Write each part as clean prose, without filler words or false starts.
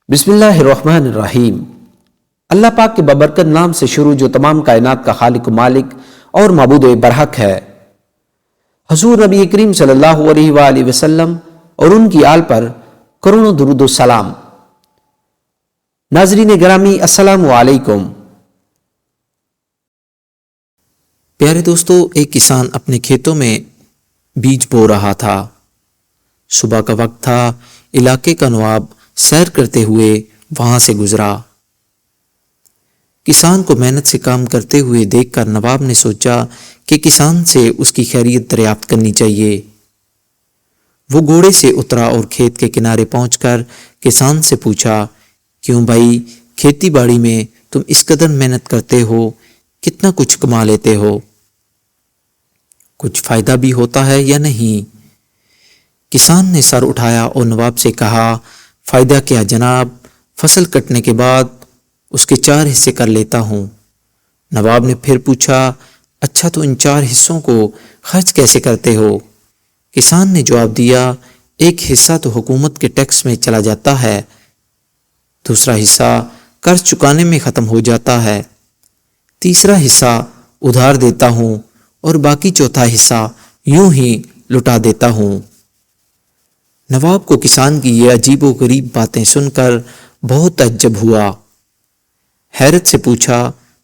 بسم اللہ الرحمن الرحیم۔ اللہ پاک کے ببرکت نام سے شروع جو تمام کائنات کا خالق و مالک اور معبود برحق ہے۔ حضور نبی کریم صلی اللہ علیہ وآلہ وسلم اور ان کی آل پر کروڑوں درود و سلام۔ ناظرین گرامی السلام علیکم۔ پیارے دوستو، ایک کسان اپنے کھیتوں میں بیج بو رہا تھا۔ صبح کا وقت تھا، علاقے کا نواب سیر کرتے ہوئے وہاں سے گزرا۔ کسان کو محنت سے کام کرتے ہوئے دیکھ کر نواب نے سوچا کہ کسان سے اس کی خیریت دریافت کرنی چاہیے۔ وہ گھوڑے سے اترا اور کھیت کے کنارے پہنچ کر کسان سے پوچھا، کیوں بھائی، کھیتی باڑی میں تم اس قدر محنت کرتے ہو، کتنا کچھ کما لیتے ہو؟ کچھ فائدہ بھی ہوتا ہے یا نہیں؟ کسان نے سر اٹھایا اور نواب سے کہا، فائدہ کیا جناب، فصل کٹنے کے بعد اس کے 4 حصے کر لیتا ہوں۔ نواب نے پھر پوچھا، اچھا تو ان 4 حصوں کو خرچ کیسے کرتے ہو؟ کسان نے جواب دیا، ایک حصہ تو حکومت کے ٹیکس میں چلا جاتا ہے، دوسرا حصہ قرض چکانے میں ختم ہو جاتا ہے، تیسرا حصہ ادھار دیتا ہوں اور باقی چوتھا حصہ یوں ہی لٹا دیتا ہوں۔ نواب کو کسان کی یہ عجیب و غریب باتیں سن کر بہت تعجب ہوا۔ حیرت سے پوچھا،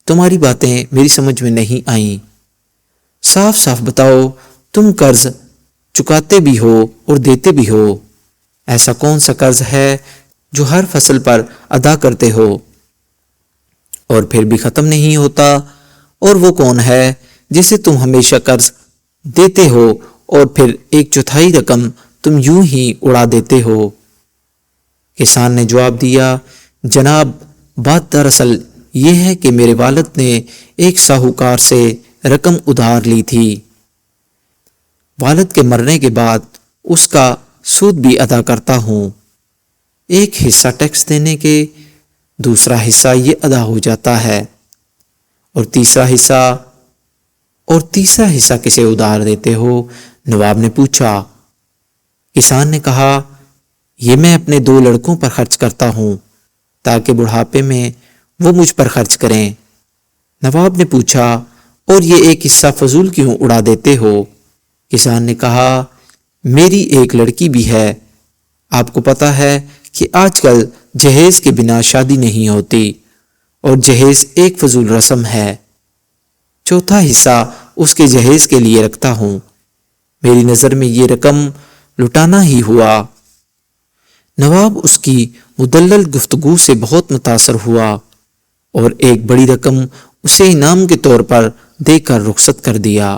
تمہاری باتیں میری سمجھ میں نہیں آئیں، صاف صاف بتاؤ، تم قرض چکاتے بھی ہو اور دیتے بھی ہو، ایسا کون سا قرض ہے جو ہر فصل پر ادا کرتے ہو اور پھر بھی ختم نہیں ہوتا، اور وہ کون ہے جسے تم ہمیشہ قرض دیتے ہو اور پھر 1/4 رقم تم یوں ہی اڑا دیتے ہو؟ کسان نے جواب دیا، جناب بات دراصل یہ ہے کہ میرے والد نے ایک ساہوکار سے رقم ادھار لی تھی، والد کے مرنے کے بعد اس کا سود بھی ادا کرتا ہوں، ایک حصہ ٹیکس دینے کے، دوسرا حصہ یہ ادا ہو جاتا ہے، اور تیسرا حصہ کسے ادھار دیتے ہو؟ نواب نے پوچھا۔ کسان نے کہا، یہ میں اپنے 2 لڑکوں پر خرچ کرتا ہوں تاکہ بڑھاپے میں وہ مجھ پر خرچ کریں۔ نواب نے پوچھا، اور یہ ایک حصہ فضول کیوں اڑا دیتے ہو؟ کسان نے کہا، میری ایک لڑکی بھی ہے، آپ کو پتہ ہے کہ آج کل جہیز کے بنا شادی نہیں ہوتی، اور جہیز ایک فضول رسم ہے، چوتھا حصہ اس کے جہیز کے لیے رکھتا ہوں، میری نظر میں یہ رقم لٹانا ہی ہوا۔ نواب اس کی مدلل گفتگو سے بہت متاثر ہوا اور ایک بڑی رقم اسے انعام کے طور پر دے کر رخصت کر دیا۔